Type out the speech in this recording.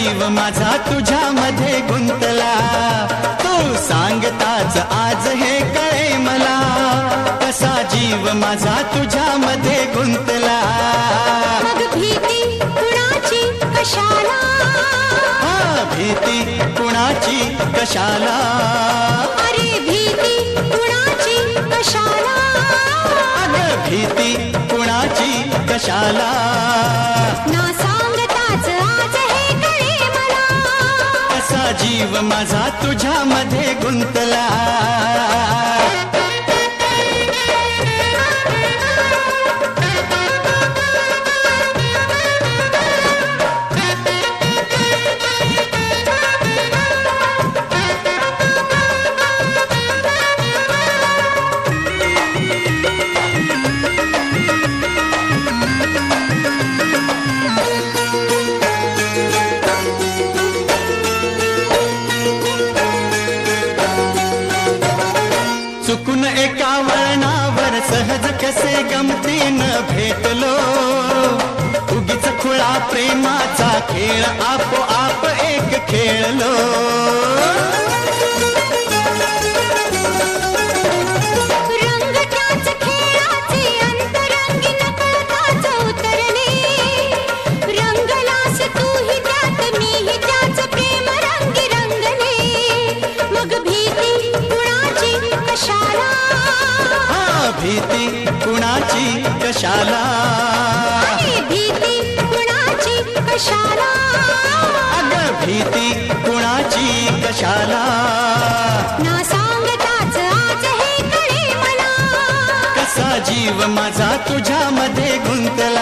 जीव माझा तुझ्यामध्ये गुंतला, तू सांगताच आज हे कळे मला, कसा जीव माझा तुझ्यामध्ये गुंतला. मग भीती कुणाची कशाला, भीती कुणाची कशाला, अरे भीती कुणाची कशाला, अगं भीती कुणाची कशाला. ना सांगताच आज हे कळे मला, कसा जीव माझा तुझ्यामध्ये गुंतला. चुकून एका वळणावर सहज कसे गमतीन भेटलो, उगीच खुळा प्रेमाचा खेळ आपोआप एक खेळलो. रंग त्याच खेळाचे अंतरंगी नकळताच उतरले, रंगलास तूही त्यात मीही त्याच प्रेम रंगी रंगले. मग भीती कुणाची कशाला, भीती कुणाची कशाला, अरे भीती कुणाची कशाला, अगं भीती कुणाची कशाला. ना सांगताच आज हे कळे मला, कसा जीव माझा तुझ्यामध्ये गुंतला.